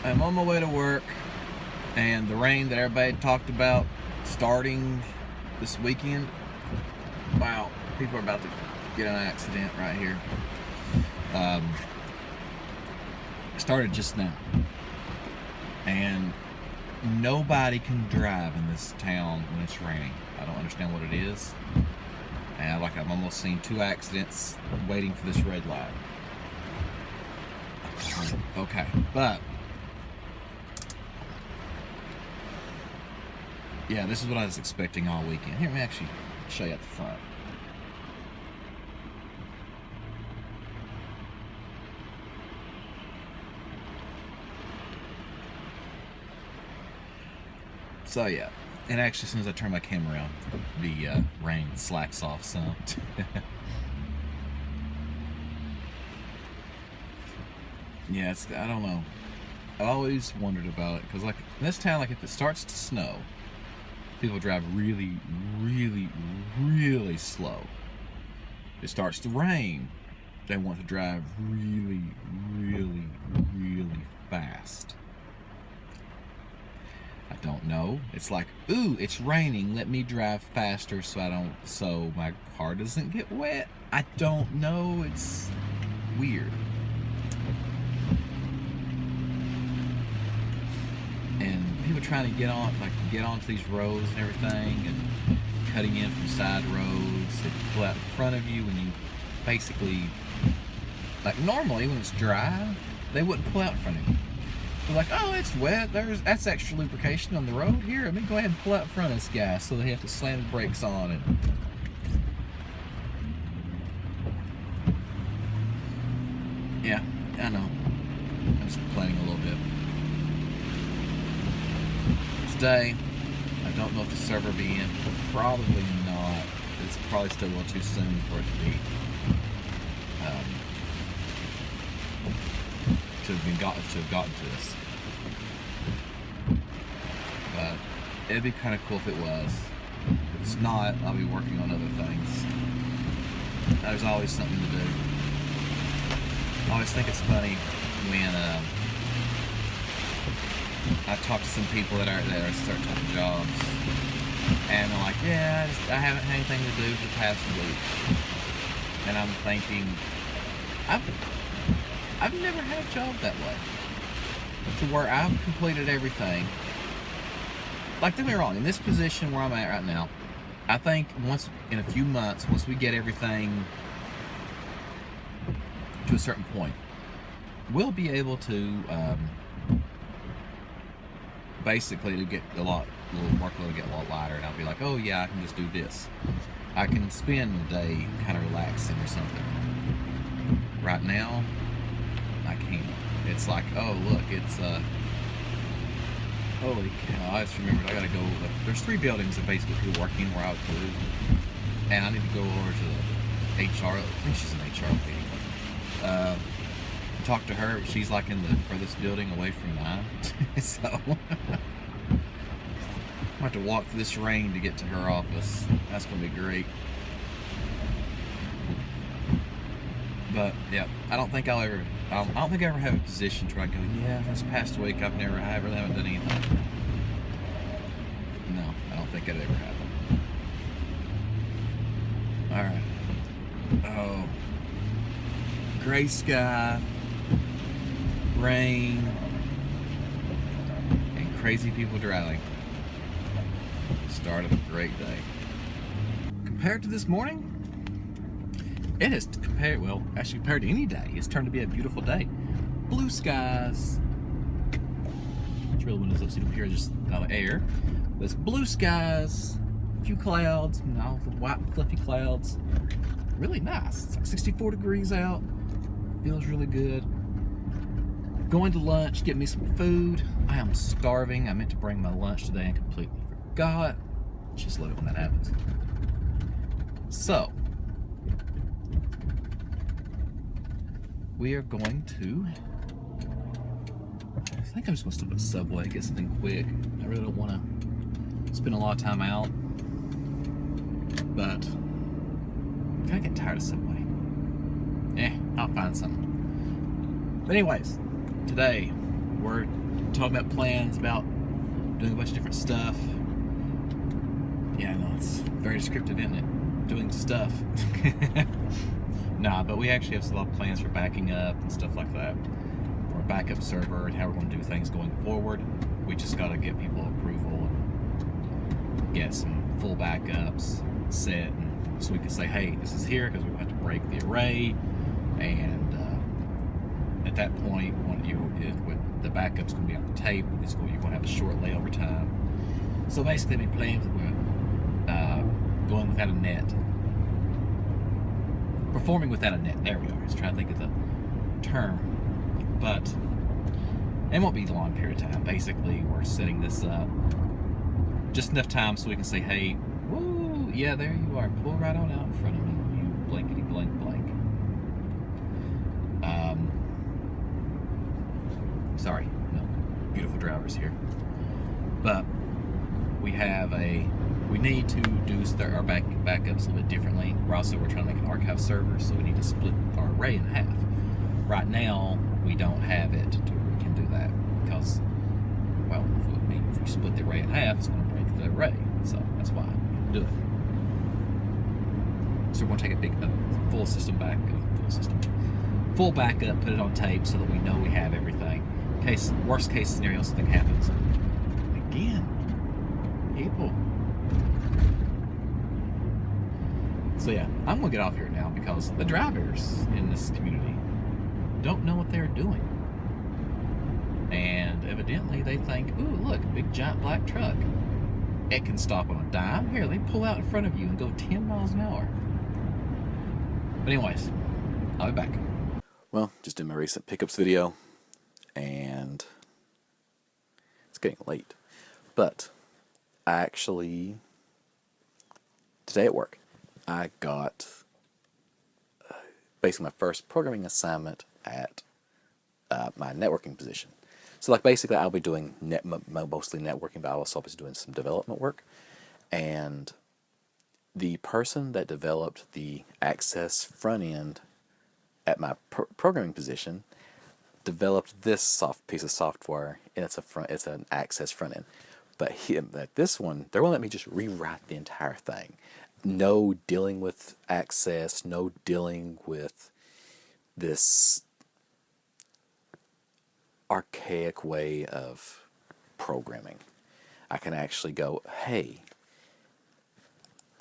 I'm on my way to work, and the rain that everybody talked about starting this weekend, wow, people are about to get in an accident right here. Started just now, and nobody can drive in this town when it's raining. I don't understand what it is, and I've almost seen 2 accidents waiting for this red light. Okay, but yeah, this is what I was expecting all weekend. Here, let me actually show you at the front. So yeah, and actually as soon as I turn my camera around, the rain slacks off some. Yeah, I don't know. I've always wondered about it, because like in this town, like if it starts to snow, people drive really, really, really slow. It starts to rain, they want to drive really, really, really fast. I don't know. It's like, ooh, it's raining, let me drive faster so my car doesn't get wet. I don't know. It's weird. And people trying to get onto these roads and everything, and cutting in from side roads that pull out in front of you when you basically, like normally when it's dry, they wouldn't pull out in front of you. They're like, oh, it's wet, that's extra lubrication on the road. Here, let me go ahead and pull out in front of this guy, so they have to slam the brakes on it. Yeah, I know. I'm just complaining a little bit. Today, I don't know if the server will be in. Probably not. It's probably still a little too soon for it to be to have gotten to us. But it'd be kind of cool if it was. If it's not, I'll be working on other things. There's always something to do. I always think it's funny when I talk to some people that are start talking jobs, and they're like, yeah, I haven't had anything to do for the past week. And I'm thinking, I've never had a job that way, to where I've completed everything. Like, don't get me wrong, in this position where I'm at right now, I think in a few months, once we get everything to a certain point, we'll be able to basically to get a little workload to get a lot lighter, and I'll be like, oh yeah, I can just do this. I can spend the day kind of relaxing or something. Right now, I can't. It's like, oh look, it's holy cow, I just remembered I gotta go. There's 3 buildings that basically people work in where I live, and I need to go over to the HR. I think she's an HR lady. Talk to her. She's like in the furthest building away from mine. So I have to walk through this rain to get to her office. That's gonna be great. But yeah, I don't think I ever have a position where I go, yeah, this past week I really haven't done anything. No, I don't think it ever happened. Alright. Oh. Gray sky, rain, and crazy people driving. Start of a great day. Compared to this morning, it has compared to any day, it's turned to be a beautiful day. Blue skies. Let's roll the windows up so you don't hear just air. There's blue skies, a few clouds, all the white fluffy clouds. Really nice. It's like 64 degrees out. Feels really good. Going to lunch, get me some food. I am starving. I meant to bring my lunch today and completely forgot. Just love it when that happens. So, we are going to, I think I'm just going to stop at Subway, get something quick. I really don't want to spend a lot of time out, but I'm kind of getting tired of Subway. I'll find something. But anyways, today we're talking about plans about doing a bunch of different stuff. Yeah, I know, it's very descriptive, isn't it? Doing stuff. Nah, but we actually have a lot of plans for backing up and stuff like that. For a backup server and how we're going to do things going forward. We just got to get people approval and get some full backups set, and so we can say, hey, this is here, because we have to break the array, and at that point, the backup's going to be on the tape. You're going to have a short layover time. So basically, we plan going without a net, performing without a net. There we are. I was trying to think of the term, but it won't be a long period of time. Basically, we're setting this up just enough time so we can say, hey, woo, yeah, there you are. Pull right on out in front of me, you blankety blank blank. Sorry, no, beautiful drivers here. But we need to do our backups a little bit differently. We're trying to make an archive server, so we need to split our array in half. Right now, we don't have it to where we can do that, because, well, if we split the array in half, it's going to break the array. So that's why we do it. So we're going to take a full backup, put it on tape so that we know we have everything. Worst case scenario, something happens. Again, people. So yeah, I'm gonna get off here now because the drivers in this community don't know what they're doing. And evidently they think, ooh, look, big giant black truck. It can stop on a dime. Here, they pull out in front of you and go 10 miles an hour. But anyways, I'll be back. Well, just did my recent pickups video, and it's getting late. But actually, today at work, I got basically my first programming assignment at my networking position. So like basically I'll be doing mostly networking, but I'll also be doing some development work. And the person that developed the Access front end at my programming position developed this piece of software, and it's an Access front end. But this one, they're going to let me just rewrite the entire thing. No dealing with Access, no dealing with this archaic way of programming. I can actually go, hey,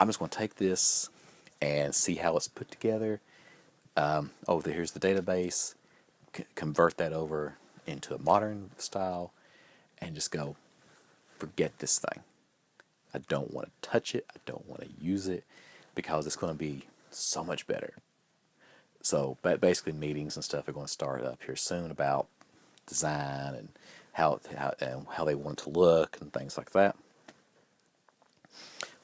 I'm just going to take this and see how it's put together. Here's the database. Convert that over into a modern style, and just go, forget this thing. I don't want to touch it. I don't want to use it, because it's going to be so much better. So basically meetings and stuff are going to start up here soon about design and how they want it to look and things like that.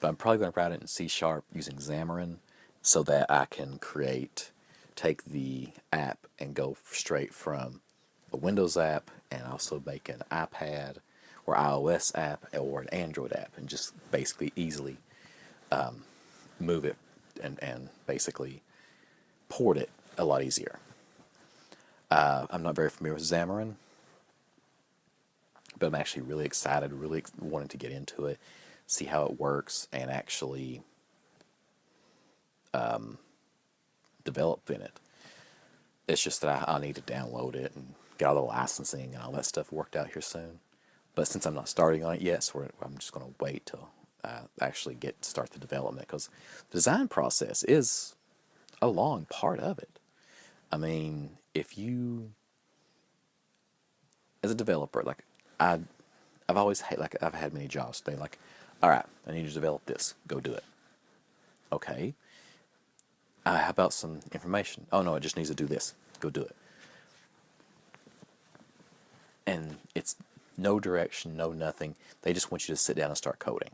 But I'm probably going to write it in C# using Xamarin, so that I can take the app and go straight from a Windows app and also make an iPad or iOS app or an Android app, and just basically easily move it and basically port it a lot easier. I'm not very familiar with Xamarin, but I'm actually really excited, really wanting to get into it, see how it works, and actually develop in it. It's just that I need to download it and get all the licensing and all that stuff worked out here soon. But since I'm not starting on it yet, so I'm just going to wait till I actually start the development, because the design process is a long part of it. I mean, if you, as a developer, like I've always I've had many jobs. They like, all right, I need you to develop this. Go do it. Okay. How about some information? Oh no, it just needs to do this. Go do it. And it's no direction, no nothing. They just want you to sit down and start coding.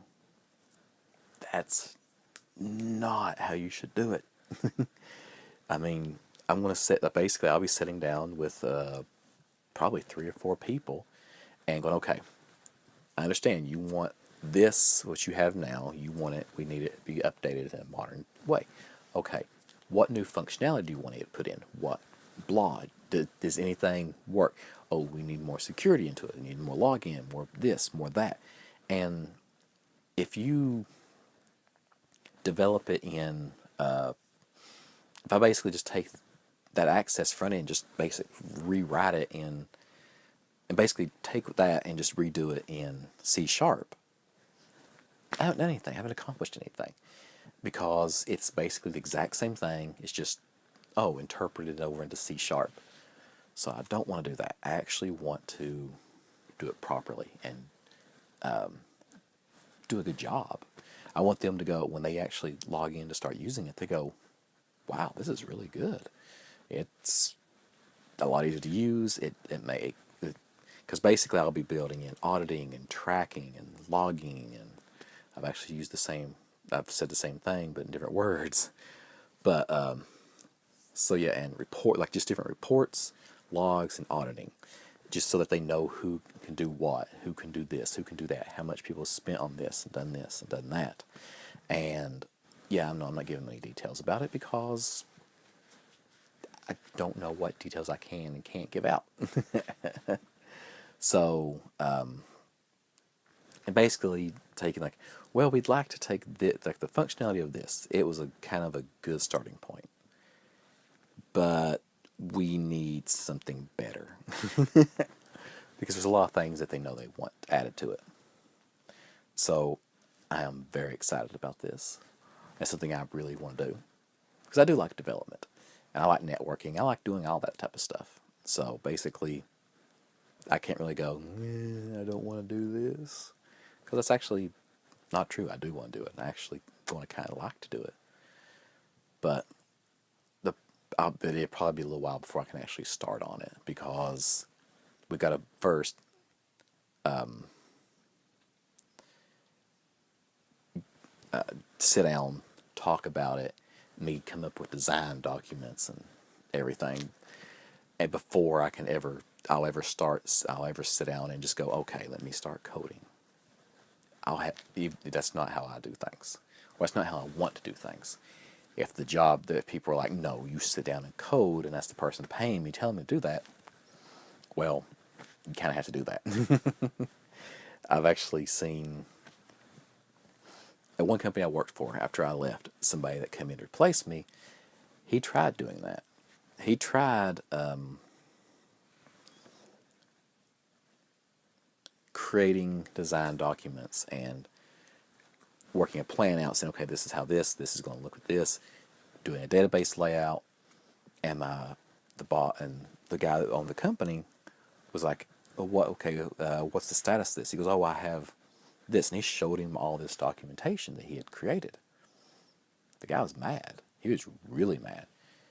That's not how you should do it. I mean, I'm going to basically I'll be sitting down with probably 3 or 4 people and going, okay, I understand you want this, what you have now, we need it to be updated in a modern way. Okay, what new functionality do you want it to put in? What Does anything work? Oh, we need more security into it. We need more login, more this, more that. And if you develop it in, if I basically just take that access front end, just basically rewrite it in, and basically take that and just redo it in C sharp, I haven't done anything. I haven't accomplished anything because it's basically the exact same thing. It's just, oh, interpreted over into C sharp. So I don't want to do that. I actually want to do it properly and do a good job. I want them to go, when they actually log in to start using it, they go, wow, this is really good. It's a lot easier to use. Because basically I'll be building in auditing and tracking and logging, and I've said the same thing but in different words. But so yeah, and just different reports, logs, and auditing, just so that they know who can do what, who can do this, who can do that, how much people spent on this and done that. And yeah, I'm not giving any details about it because I don't know what details I can and can't give out. So, and basically taking like, well, we'd like to take like the functionality of this. It was a kind of a good starting point, but we need something better because there's a lot of things that they know they want added to it. So I am very excited about this. It's something I really want to do because I do like development and I like networking. I like doing all that type of stuff. So basically, I can't really go, I don't want to do this, because that's actually not true. I do want to do it. I actually want to kind of like to do it. But it'll probably be a little while before I can actually start on it because we got to first sit down, talk about it, me come up with design documents and everything, and before I'll ever sit down and just go, okay, let me start coding. That's not how I do things. Well, that's not how I want to do things. If people are like, no, you sit down and code, and that's the person paying me, telling me to do that, well, you kind of have to do that. I've actually seen at one company I worked for, after I left, somebody that came in to replace me, he tried doing that. He tried creating design documents and working a plan out, saying, okay, this is how this is going to look with this, doing a database layout, and the guy that owned the company was like, oh, what's the status of this? He goes, oh, I have this, and he showed him all this documentation that he had created. The guy was mad. He was really mad.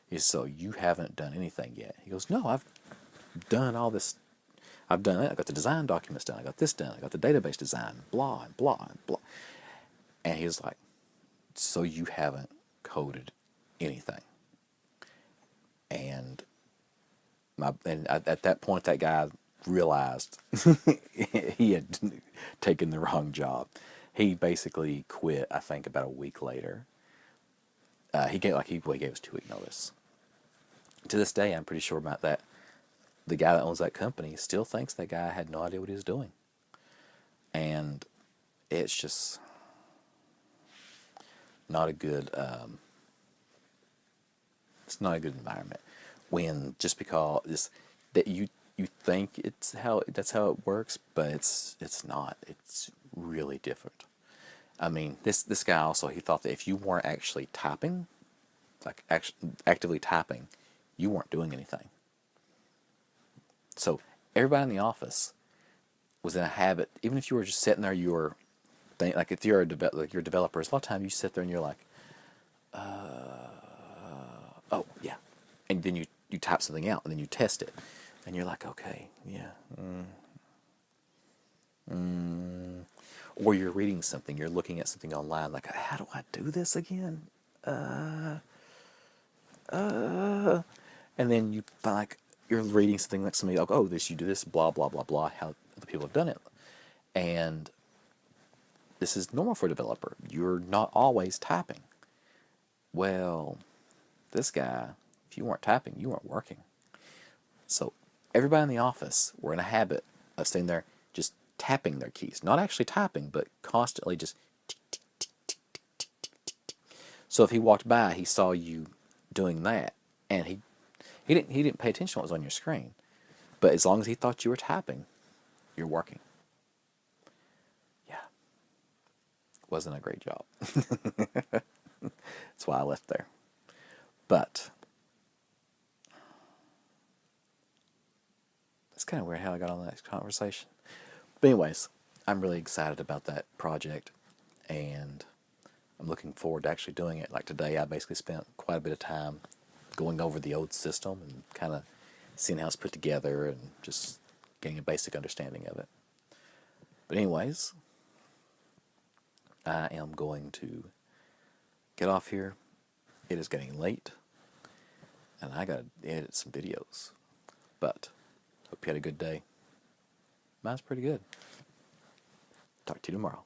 He said, so you haven't done anything yet? He goes, no, I've done all this. I've done it. I got the design documents done. I got this done. I got the database design, blah, and blah, and blah. And he was like, so you haven't coded anything? And at that point, that guy realized he had taken the wrong job. He basically quit, I think, about a week later. He gave us 2-week notice. To this day, I'm pretty sure about that. The guy that owns that company still thinks that guy had no idea what he was doing. And it's just not a good it's not a good environment when just because that you think that's how it works, but it's not. It's really different. I mean, this guy also, he thought that if you weren't actually typing, like actively typing, you weren't doing anything. So everybody in the office was in a habit, even if you were just sitting there, like if you're you're developers, a lot of times you sit there and you're like, oh yeah, and then you type something out and then you test it, and you're like, okay, yeah, or you're reading something, you're looking at something online, like, how do I do this again? And then you find like you're reading something like somebody like, oh, you do this, blah blah blah blah, how other people have done it, and this is normal for a developer. You're not always typing. Well, this guy, if you weren't typing, you weren't working. So everybody in the office were in a habit of sitting there just tapping their keys. Not actually typing, but constantly just tick, tick, tick, tick, tick, tick, tick, tick, tick. So if he walked by, he saw you doing that, and he didn't pay attention to what was on your screen. But as long as he thought you were typing, you're working. Yeah. Wasn't a great job. That's why I left there. But it's kind of weird how I got on that conversation. But anyways, I'm really excited about that project, and I'm looking forward to actually doing it. Like today, I basically spent quite a bit of time going over the old system and kind of seeing how it's put together and just getting a basic understanding of it. But anyways, I am going to get off here. It is getting late, and I got to edit some videos. But hope you had a good day. Mine's pretty good. Talk to you tomorrow.